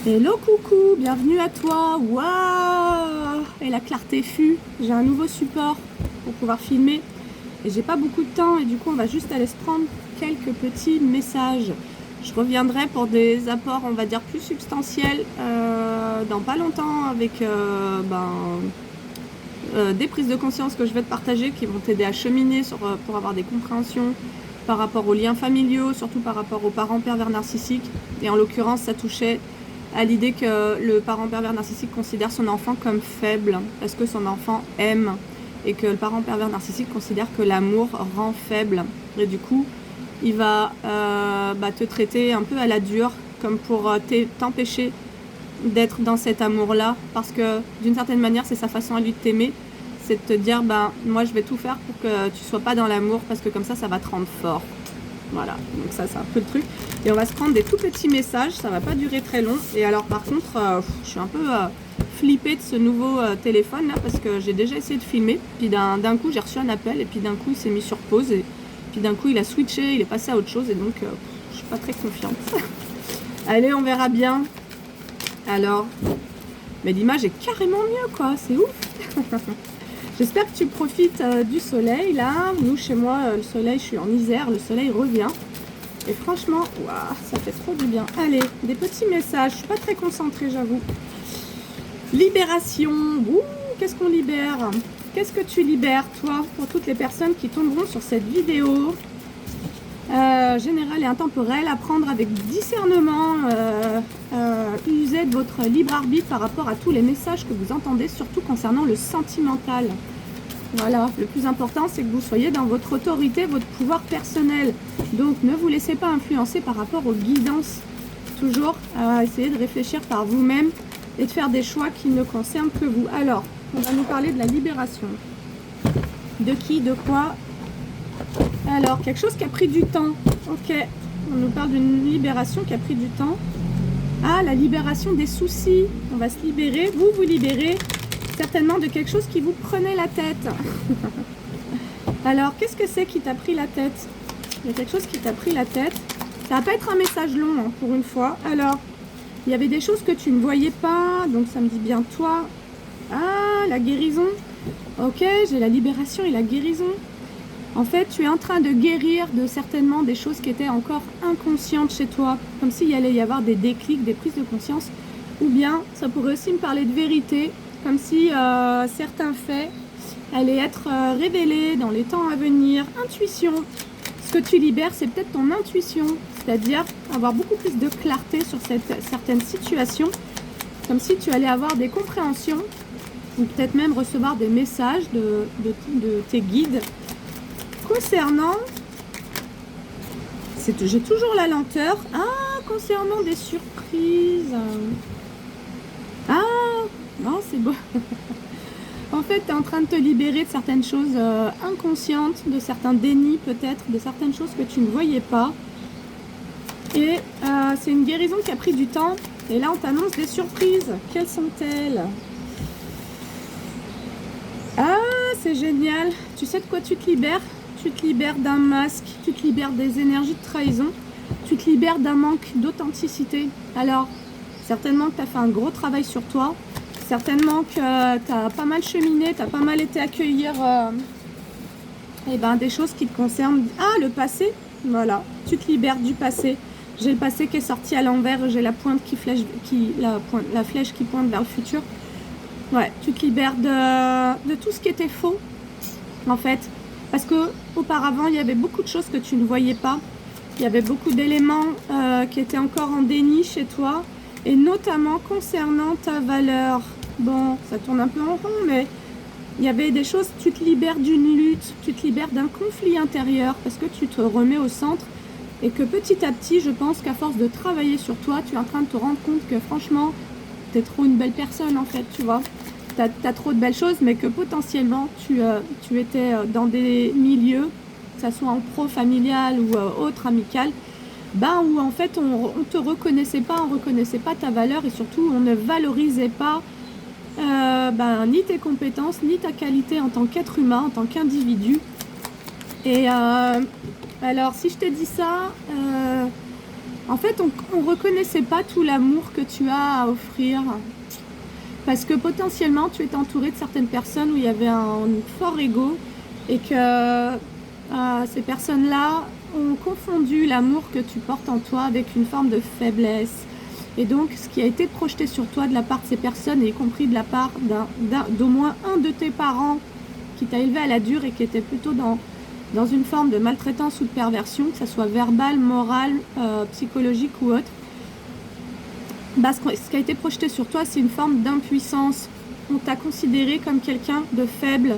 Hello coucou, bienvenue à toi. Waouh! Et la clarté fut. J'ai un nouveau support pour pouvoir filmer. Et j'ai pas beaucoup de temps et du coup on va juste aller se prendre quelques petits messages. Je reviendrai pour des apports on va dire plus substantiels dans pas longtemps avec des prises de conscience que je vais te partager qui vont t'aider à cheminer pour avoir des compréhensions par rapport aux liens familiaux, surtout par rapport aux parents pervers narcissiques. Et en l'occurrence ça touchait à l'idée que le parent pervers narcissique considère son enfant comme faible parce que son enfant aime et que le parent pervers narcissique considère que l'amour rend faible et du coup il va te traiter un peu à la dure comme pour t'empêcher d'être dans cet amour là parce que d'une certaine manière c'est sa façon à lui de t'aimer, c'est de te dire moi je vais tout faire pour que tu sois pas dans l'amour parce que comme ça va te rendre fort. Voilà, donc ça c'est un peu le truc. Et on va se prendre des tout petits messages, ça va pas durer très long. Et alors par contre, je suis un peu flippée de ce nouveau téléphone là parce que j'ai déjà essayé de filmer. Puis d'un coup j'ai reçu un appel et puis d'un coup il s'est mis sur pause. Et puis d'un coup il a switché, il est passé à autre chose et donc je suis pas très confiante. Allez, on verra bien. Alors, mais l'image est carrément mieux quoi, c'est ouf. J'espère que tu profites du soleil là. Nous chez moi le soleil, je suis en Isère, le soleil revient. Et franchement, waouh, ça fait trop du bien. Allez, des petits messages. Je suis pas très concentrée, j'avoue. Libération. Ouh, qu'est-ce qu'on libère? Qu'est-ce que tu libères, toi, pour toutes les personnes qui tomberont sur cette vidéo générale et intemporelle, à prendre avec discernement, user de votre libre arbitre par rapport à tous les messages que vous entendez, surtout concernant le sentimental. Voilà, le plus important c'est que vous soyez dans votre autorité, votre pouvoir personnel. Donc ne vous laissez pas influencer par rapport aux guidances. Toujours essayer de réfléchir par vous-même et de faire des choix qui ne concernent que vous. Alors, on va nous parler de la libération. De qui, de quoi? Alors, quelque chose qui a pris du temps. Ok, on nous parle d'une libération qui a pris du temps. Ah, la libération des soucis. On va se libérer, vous libérez certainement de quelque chose qui vous prenait la tête. Alors, qu'est-ce que c'est qui t'a pris la tête? Il y a quelque chose qui t'a pris la tête. Ça va pas être un message long, hein, pour une fois. Alors, il y avait des choses que tu ne voyais pas, donc ça me dit bien toi. Ah, la guérison. Ok, j'ai la libération et la guérison. En fait, tu es en train de guérir de certainement des choses qui étaient encore inconscientes chez toi, comme s'il y allait y avoir des déclics, des prises de conscience, ou bien ça pourrait aussi me parler de vérité, comme si certains faits allaient être révélés dans les temps à venir. Intuition. Ce que tu libères, c'est peut-être ton intuition, c'est-à-dire avoir beaucoup plus de clarté sur certaines situations, comme si tu allais avoir des compréhensions, ou peut-être même recevoir des messages de tes guides. Concernant, j'ai toujours la lenteur. Ah, concernant des surprises. Ah, non, c'est beau. En fait, tu es en train de te libérer de certaines choses inconscientes, de certains dénis peut-être, de certaines choses que tu ne voyais pas. Et c'est une guérison qui a pris du temps. Et là, on t'annonce des surprises. Quelles sont-elles? Ah, c'est génial. Tu sais de quoi tu te libères? Tu te libères d'un masque, tu te libères des énergies de trahison, tu te libères d'un manque d'authenticité. Alors, certainement que tu as fait un gros travail sur toi, certainement que tu as pas mal cheminé, tu as pas mal été accueillir des choses qui te concernent. Ah, le passé, voilà, tu te libères du passé. J'ai le passé qui est sorti à l'envers, j'ai la pointe la flèche qui pointe vers le futur. Ouais, tu te libères de tout ce qui était faux, en fait. Parce que auparavant, il y avait beaucoup de choses que tu ne voyais pas. Il y avait beaucoup d'éléments qui étaient encore en déni chez toi. Et notamment concernant ta valeur. Bon, ça tourne un peu en rond, mais il y avait des choses, tu te libères d'une lutte, tu te libères d'un conflit intérieur parce que tu te remets au centre. Et que petit à petit, je pense qu'à force de travailler sur toi, tu es en train de te rendre compte que franchement, tu es trop une belle personne en fait, tu vois. T'as trop de belles choses, mais que potentiellement tu étais dans des milieux, que ce soit en pro-familial ou autre amical, où en fait on te reconnaissait pas, on reconnaissait pas ta valeur et surtout on ne valorisait pas ni tes compétences, ni ta qualité en tant qu'être humain, en tant qu'individu. Et alors si je te dis ça, En fait, on reconnaissait pas tout l'amour que tu as à offrir. Parce que potentiellement, tu étais entouré de certaines personnes où il y avait un fort ego et que ces personnes-là ont confondu l'amour que tu portes en toi avec une forme de faiblesse. Et donc, ce qui a été projeté sur toi de la part de ces personnes, y compris de la part d'au moins un de tes parents qui t'a élevé à la dure et qui était plutôt dans une forme de maltraitance ou de perversion, que ce soit verbale, morale, psychologique ou autre, bah, ce qui a été projeté sur toi, c'est une forme d'impuissance. On t'a considéré comme quelqu'un de faible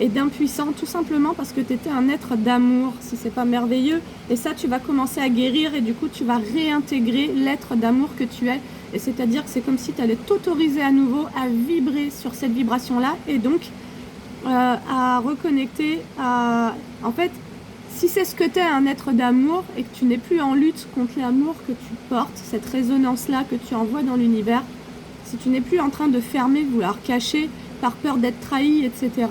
et d'impuissant, tout simplement parce que tu étais un être d'amour, si c'est pas merveilleux. Et ça, tu vas commencer à guérir et du coup, tu vas réintégrer l'être d'amour que tu es. Et c'est-à-dire que c'est comme si tu allais t'autoriser à nouveau à vibrer sur cette vibration-là et donc à reconnecter à... En fait, si c'est ce que tu es, un être d'amour, et que tu n'es plus en lutte contre l'amour que tu portes, cette résonance-là que tu envoies dans l'univers, si tu n'es plus en train de fermer, de vouloir cacher, par peur d'être trahi, etc.,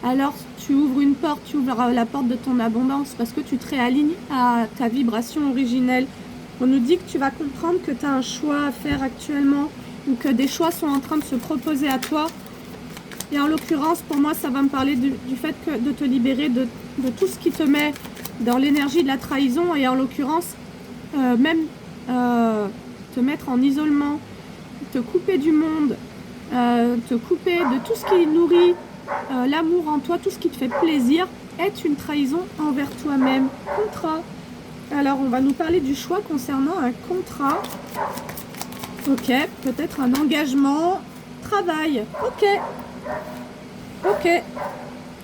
alors tu ouvres une porte, tu ouvres la porte de ton abondance, parce que tu te réalignes à ta vibration originelle. On nous dit que tu vas comprendre que tu as un choix à faire actuellement, ou que des choix sont en train de se proposer à toi. Et en l'occurrence, pour moi, ça va me parler du fait de te libérer de tout ce qui te met dans l'énergie de la trahison, et en l'occurrence, même te mettre en isolement, te couper du monde, te couper de tout ce qui nourrit l'amour en toi, tout ce qui te fait plaisir, est une trahison envers toi-même. Contrat. Alors, on va nous parler du choix concernant un contrat. Ok, peut-être un engagement, travail. Ok. Ok.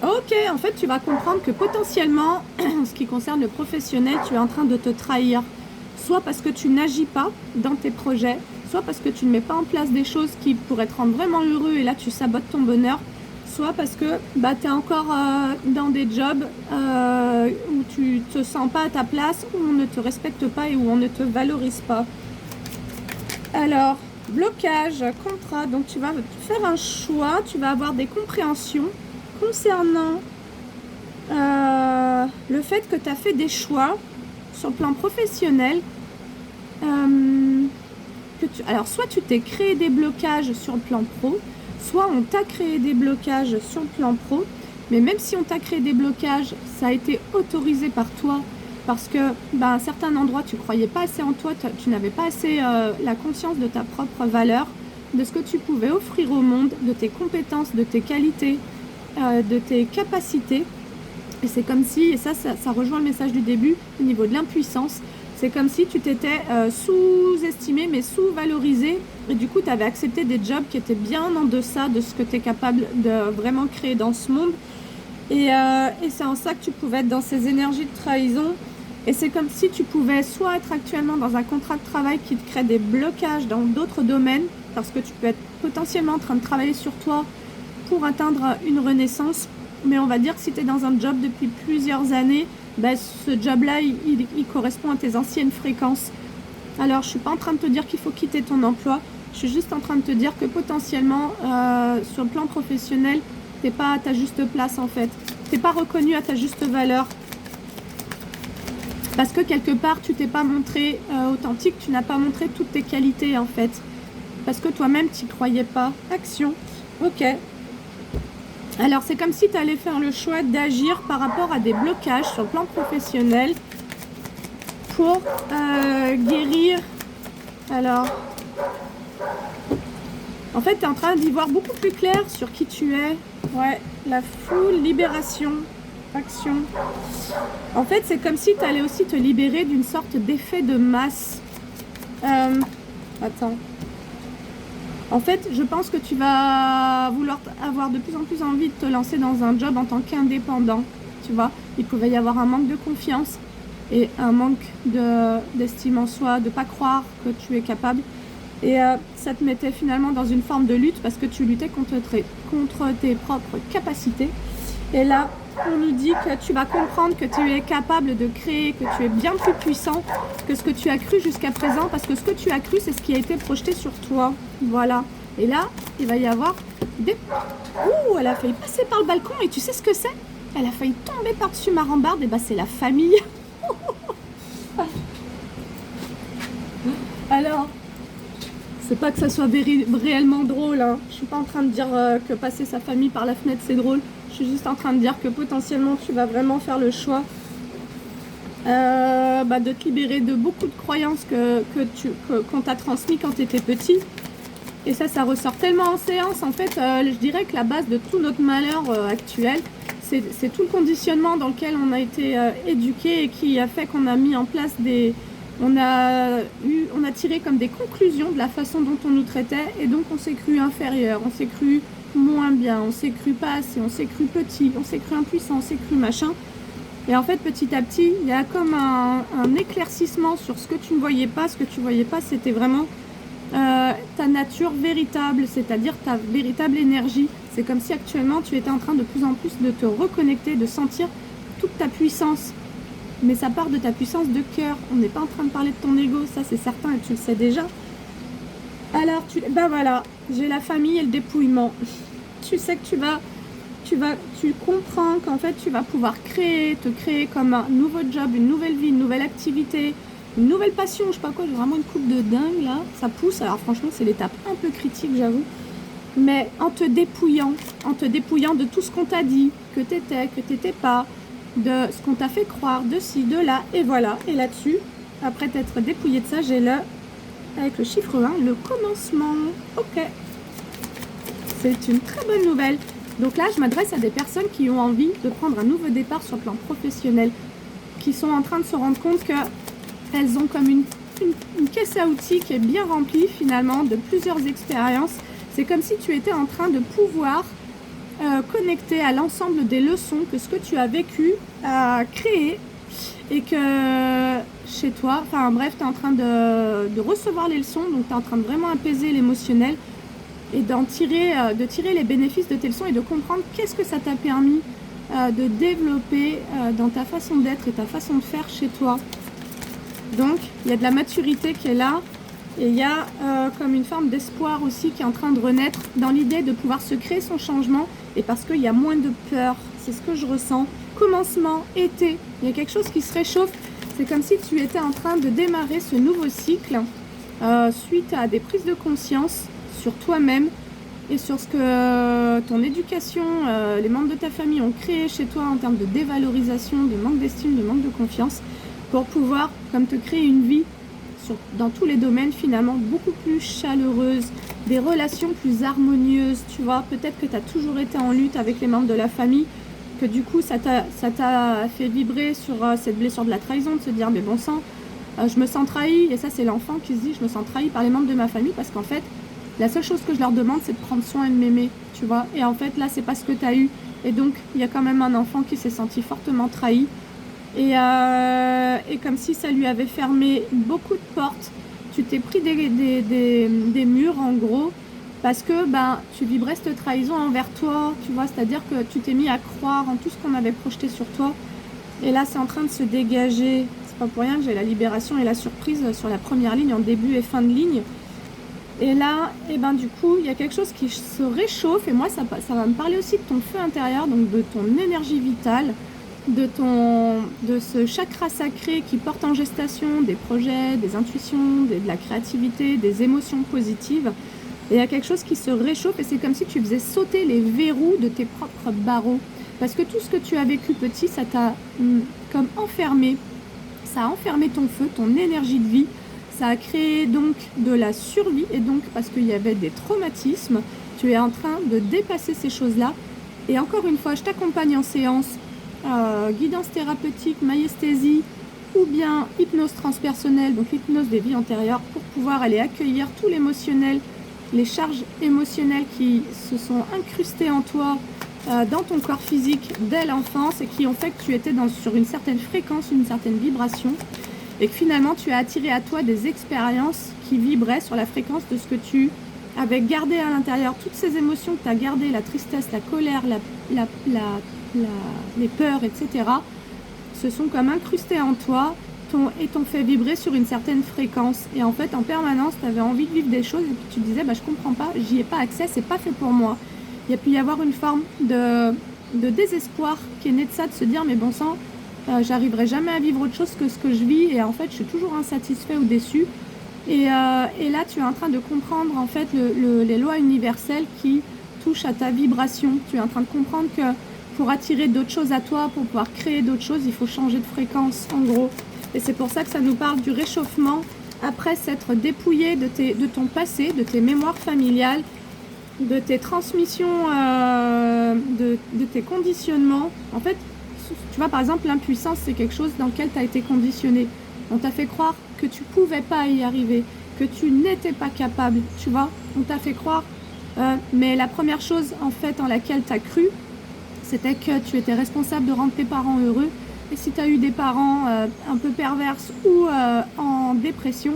Ok, en fait, tu vas comprendre que potentiellement, en ce qui concerne le professionnel, tu es en train de te trahir. Soit parce que tu n'agis pas dans tes projets, soit parce que tu ne mets pas en place des choses qui pourraient te rendre vraiment heureux et là, tu sabotes ton bonheur. Soit parce que bah, tu es encore dans des jobs où tu te sens pas à ta place, où on ne te respecte pas et où on ne te valorise pas. Alors, blocage, contrat, donc tu vas faire un choix, tu vas avoir des compréhensions concernant le fait que tu as fait des choix sur le plan professionnel. Alors, soit tu t'es créé des blocages sur le plan pro, soit on t'a créé des blocages sur le plan pro, mais même si on t'a créé des blocages, ça a été autorisé par toi parce que à un certain endroit, tu ne croyais pas assez en toi, tu n'avais pas assez la conscience de ta propre valeur, de ce que tu pouvais offrir au monde, de tes compétences, de tes qualités, de tes capacités. Et c'est comme si, et ça rejoint le message du début, au niveau de l'impuissance, c'est comme si tu t'étais sous-estimé, mais sous-valorisé, et du coup, tu avais accepté des jobs qui étaient bien en deçà de ce que tu es capable de vraiment créer dans ce monde. Et c'est en ça que tu pouvais être dans ces énergies de trahison. Et c'est comme si tu pouvais soit être actuellement dans un contrat de travail qui te crée des blocages dans d'autres domaines, parce que tu peux être potentiellement en train de travailler sur toi pour atteindre une renaissance. Mais on va dire que si tu es dans un job depuis plusieurs années, ce job-là, il correspond à tes anciennes fréquences. Alors, je ne suis pas en train de te dire qu'il faut quitter ton emploi. Je suis juste en train de te dire que potentiellement, sur le plan professionnel, tu n'es pas à ta juste place, en fait. Tu n'es pas reconnu à ta juste valeur. Parce que quelque part, tu t'es pas montré authentique, tu n'as pas montré toutes tes qualités, en fait. Parce que toi-même, tu n'y croyais pas. Action. Ok. Alors, c'est comme si tu allais faire le choix d'agir par rapport à des blocages sur le plan professionnel pour guérir. Alors, en fait, tu es en train d'y voir beaucoup plus clair sur qui tu es. Ouais, la foule, libération, action. En fait, c'est comme si tu allais aussi te libérer d'une sorte d'effet de masse. Attends. En fait, je pense que tu vas vouloir avoir de plus en plus envie de te lancer dans un job en tant qu'indépendant. Tu vois, il pouvait y avoir un manque de confiance et un manque d'estime en soi, de ne pas croire que tu es capable. Et ça te mettait finalement dans une forme de lutte parce que tu luttais contre tes propres capacités. Et là, on nous dit que tu vas comprendre que tu es capable de créer, que tu es bien plus puissant que ce que tu as cru jusqu'à présent, parce que ce que tu as cru, c'est ce qui a été projeté sur toi. Voilà. Et là, il va y avoir des... Ouh, elle a failli passer par le balcon, et tu sais ce que c'est? Elle a failli tomber par-dessus ma rambarde, et c'est la famille. C'est pas que ça soit réellement drôle, hein. Je suis pas en train de dire que passer sa famille par la fenêtre c'est drôle. Je suis juste en train de dire que potentiellement tu vas vraiment faire le choix de te libérer de beaucoup de croyances qu'on t'a transmis quand tu étais petit. Et ça ressort tellement en séance. En fait, je dirais que la base de tout notre malheur actuel, c'est tout le conditionnement dans lequel on a été éduqué et qui a fait qu'on a mis en place on a tiré comme des conclusions de la façon dont on nous traitait, et donc on s'est cru inférieur, on s'est cru moins bien, on s'est cru pas assez, on s'est cru petit, on s'est cru impuissant, on s'est cru machin. Et en fait, petit à petit, il y a comme un éclaircissement sur ce que tu ne voyais pas. Ce que tu ne voyais pas, c'était vraiment ta nature véritable, c'est-à-dire ta véritable énergie. C'est comme si actuellement, tu étais en train de plus en plus de te reconnecter, de sentir toute ta puissance. Mais ça part de ta puissance de cœur. On n'est pas en train de parler de ton ego, ça c'est certain et tu le sais déjà. Alors, voilà, j'ai la famille et le dépouillement. Tu sais que tu comprends qu'en fait tu vas pouvoir te créer comme un nouveau job, une nouvelle vie, une nouvelle activité, une nouvelle passion, je sais pas quoi, j'ai vraiment une coupe de dingue là, ça pousse. Alors franchement c'est l'étape un peu critique, j'avoue, mais en te dépouillant de tout ce qu'on t'a dit, que t'étais pas, de ce qu'on t'a fait croire, de ci, de là, et voilà. Et là-dessus, après t'être dépouillé de ça, j'ai avec le chiffre 1, le commencement. Ok, c'est une très bonne nouvelle. Donc là, je m'adresse à des personnes qui ont envie de prendre un nouveau départ sur le plan professionnel, qui sont en train de se rendre compte qu'elles ont comme une caisse à outils qui est bien remplie finalement de plusieurs expériences. C'est comme si tu étais en train de pouvoir connecter à l'ensemble des leçons que ce que tu as vécu a créé, et que chez toi, enfin bref, tu es en train de recevoir les leçons, donc tu es en train de vraiment apaiser l'émotionnel et de tirer les bénéfices de tes leçons et de comprendre qu'est-ce que ça t'a permis de développer dans ta façon d'être et ta façon de faire chez toi. Donc, il y a de la maturité qui est là, et il y a comme une forme d'espoir aussi qui est en train de renaître dans l'idée de pouvoir se créer son changement, et parce qu'il y a moins de peur, c'est ce que je ressens. Commencement, été, il y a quelque chose qui se réchauffe, c'est comme si tu étais en train de démarrer ce nouveau cycle suite à des prises de conscience sur toi-même et sur ce que ton éducation, les membres de ta famille ont créé chez toi en termes de dévalorisation, de manque d'estime, de manque de confiance, pour pouvoir comme te créer une vie dans tous les domaines finalement beaucoup plus chaleureuse, des relations plus harmonieuses, tu vois. Peut-être que tu as toujours été en lutte avec les membres de la famille, que du coup ça t'a fait vibrer sur cette blessure de la trahison, de se dire mais bon sang, je me sens trahi, et ça c'est l'enfant qui se dit je me sens trahi par les membres de ma famille, parce qu'en fait la seule chose que je leur demande c'est de prendre soin et de m'aimer, tu vois. Et en fait là c'est pas ce que tu as eu, et donc il y a quand même un enfant qui s'est senti fortement trahi, et comme si ça lui avait fermé beaucoup de portes. Tu t'es pris des murs en gros, parce que tu vibrais cette trahison envers toi, tu vois, c'est-à-dire que tu t'es mis à croire en tout ce qu'on avait projeté sur toi, et là c'est en train de se dégager. C'est pas pour rien que j'ai la libération et la surprise sur la première ligne en début et fin de ligne. Et là, du coup, il y a quelque chose qui se réchauffe, et moi ça va me parler aussi de ton feu intérieur, donc de ton énergie vitale, de ce chakra sacré qui porte en gestation des projets, des intuitions, de la créativité, des émotions positives. Et il y a quelque chose qui se réchauffe, et c'est comme si tu faisais sauter les verrous de tes propres barreaux. Parce que tout ce que tu as vécu petit, ça t'a comme enfermé. Ça a enfermé ton feu, ton énergie de vie. Ça a créé donc de la survie, et donc parce qu'il y avait des traumatismes, tu es en train de dépasser ces choses-là. Et encore une fois, je t'accompagne en séance, guidance thérapeutique, myesthésie, ou bien hypnose transpersonnelle, donc l'hypnose des vies antérieures, pour pouvoir aller accueillir tout l'émotionnel, les charges émotionnelles qui se sont incrustées en toi, dans ton corps physique dès l'enfance, et qui ont fait que tu étais sur une certaine fréquence, une certaine vibration, et que finalement tu as attiré à toi des expériences qui vibraient sur la fréquence de ce que tu avais gardé à l'intérieur. Toutes ces émotions que tu as gardées, la tristesse, la colère, les peurs, etc., se sont comme incrustées en toi et t'ont fait vibrer sur une certaine fréquence. Et en fait, en permanence, tu avais envie de vivre des choses, et puis tu disais je comprends pas, j'y ai pas accès, c'est pas fait pour moi. Il y a pu y avoir une forme de désespoir qui est née de ça, de se dire mais bon sang, j'arriverai jamais à vivre autre chose que ce que je vis, et en fait je suis toujours insatisfait ou déçu. Et là, tu es en train de comprendre en fait les lois universelles qui touchent à ta vibration. Tu es en train de comprendre que pour attirer d'autres choses à toi, pour pouvoir créer d'autres choses, il faut changer de fréquence, en gros. Et c'est pour ça que ça nous parle du réchauffement après s'être dépouillé de ton passé, de tes mémoires familiales, de tes transmissions, de tes conditionnements. En fait, tu vois, par exemple, l'impuissance, c'est quelque chose dans lequel tu as été conditionné. On t'a fait croire que tu pouvais pas y arriver, que tu n'étais pas capable, tu vois. On t'a fait croire, mais la première chose, en fait, en laquelle tu as cru, c'était que tu étais responsable de rendre tes parents heureux. Et si tu as eu des parents un peu perverses ou en dépression,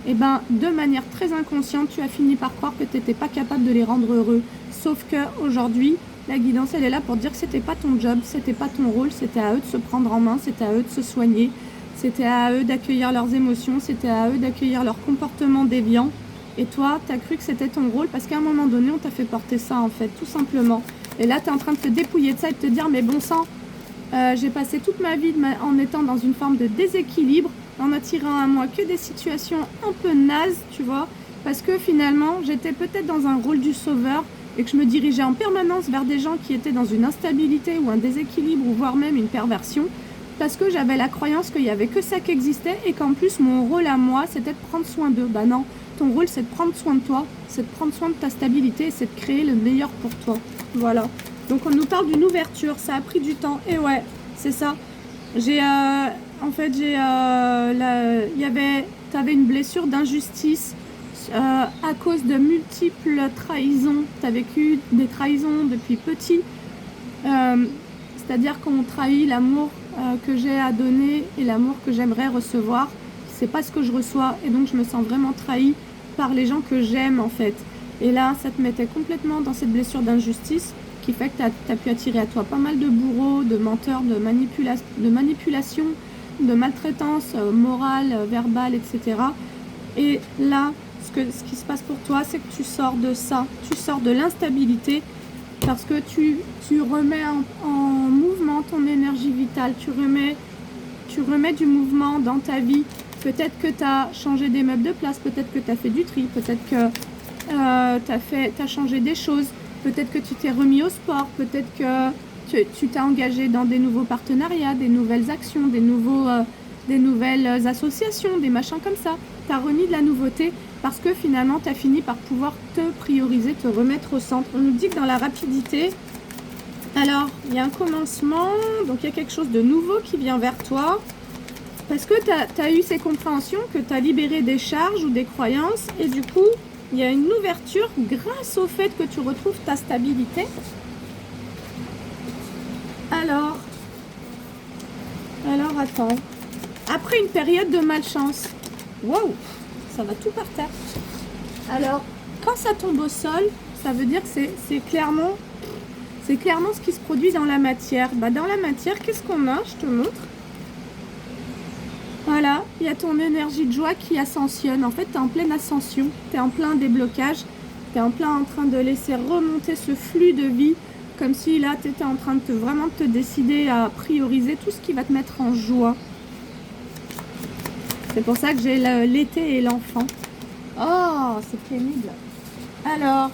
et ben, de manière très inconsciente, tu as fini par croire que tu n'étais pas capable de les rendre heureux. Sauf qu'aujourd'hui, la guidance, elle est là pour dire que c'était pas ton job, c'était pas ton rôle, c'était à eux de se prendre en main, c'était à eux de se soigner, c'était à eux d'accueillir leurs émotions, c'était à eux d'accueillir leur comportement déviant. Et toi, tu as cru que c'était ton rôle parce qu'à un moment donné, on t'a fait porter ça, en fait, tout simplement. Et là, tu es en train de te dépouiller de ça et de te dire, mais bon sang, j'ai passé toute ma vie en étant dans une forme de déséquilibre, en attirant à moi que des situations un peu nazes, tu vois, parce que finalement, j'étais peut-être dans un rôle du sauveur et que je me dirigeais en permanence vers des gens qui étaient dans une instabilité ou un déséquilibre ou voire même une perversion, parce que j'avais la croyance qu'il n'y avait que ça qui existait et qu'en plus, mon rôle à moi, c'était de prendre soin d'eux. Bah non, ton rôle, c'est de prendre soin de toi, c'est de prendre soin de ta stabilité et c'est de créer le meilleur pour toi. Voilà. Donc on nous parle d'une ouverture, ça a pris du temps. Et ouais, c'est ça. T'avais une blessure d'injustice à cause de multiples trahisons. T'as vécu des trahisons depuis petit. C'est-à-dire qu'on trahit l'amour que j'ai à donner et l'amour que j'aimerais recevoir. C'est pas ce que je reçois et donc je me sens vraiment trahie par les gens que j'aime en fait. Et là, ça te mettait complètement dans cette blessure d'injustice qui fait que tu as pu attirer à toi pas mal de bourreaux, de menteurs, de manipulation, de maltraitance morale, verbale, etc. Et là, ce qui se passe pour toi, c'est que tu sors de ça, tu sors de l'instabilité parce que tu remets en mouvement ton énergie vitale, tu remets du mouvement dans ta vie. Peut-être que tu as changé des meubles de place, peut-être que tu as fait du tri, peut-être que tu as changé des choses, peut-être que tu t'es remis au sport, peut-être que tu t'es engagé dans des nouveaux partenariats, des nouvelles actions, des nouvelles associations, des machins comme ça. Tu as remis de la nouveauté parce que finalement tu as fini par pouvoir te prioriser, te remettre au centre. On nous dit que dans la rapidité, alors il y a un commencement, donc il y a quelque chose de nouveau qui vient vers toi. Parce que tu as eu ces compréhensions, que tu as libéré des charges ou des croyances, et du coup, il y a une ouverture grâce au fait que tu retrouves ta stabilité. Alors, attends. Après une période de malchance, waouh, ça va tout par terre. Alors, quand ça tombe au sol, ça veut dire que c'est clairement ce qui se produit dans la matière. Bah, dans la matière, qu'est-ce qu'on a? Je te montre. Voilà, il y a ton énergie de joie qui ascensionne. En fait, tu es en pleine ascension, tu es en plein déblocage, tu es en train de laisser remonter ce flux de vie, comme si là, tu étais en train de vraiment te décider à prioriser tout ce qui va te mettre en joie. C'est pour ça que j'ai l'été et l'enfant. Oh, c'est pénible. Alors,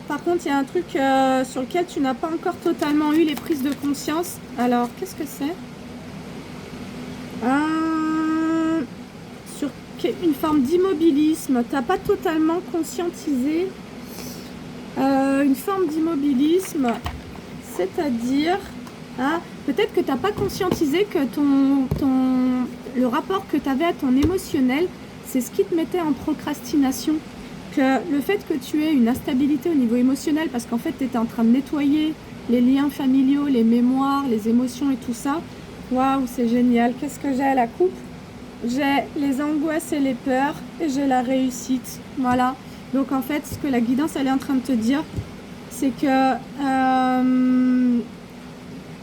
par contre, il y a un truc sur lequel tu n'as pas encore totalement eu les prises de conscience. Alors, qu'est-ce que c'est? Sur une forme d'immobilisme. Tu n'as pas totalement conscientisé une forme d'immobilisme. C'est-à-dire, peut-être que tu n'as pas conscientisé que le rapport que tu avais à ton émotionnel, c'est ce qui te mettait en procrastination. Le fait que tu aies une instabilité au niveau émotionnel, parce qu'en fait, tu étais en train de nettoyer les liens familiaux, les mémoires, les émotions et tout ça. Waouh, c'est génial. Qu'est-ce que j'ai à la coupe? J'ai les angoisses et les peurs et j'ai la réussite. Voilà. Donc, en fait, ce que la guidance, elle est en train de te dire, c'est que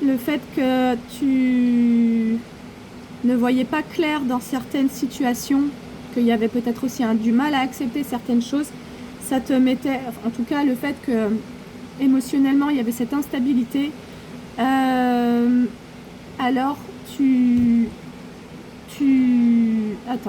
le fait que tu ne voyais pas clair dans certaines situations, qu'il y avait peut-être aussi du mal à accepter certaines choses, ça te mettait, en tout cas le fait que émotionnellement il y avait cette instabilité, alors tu tu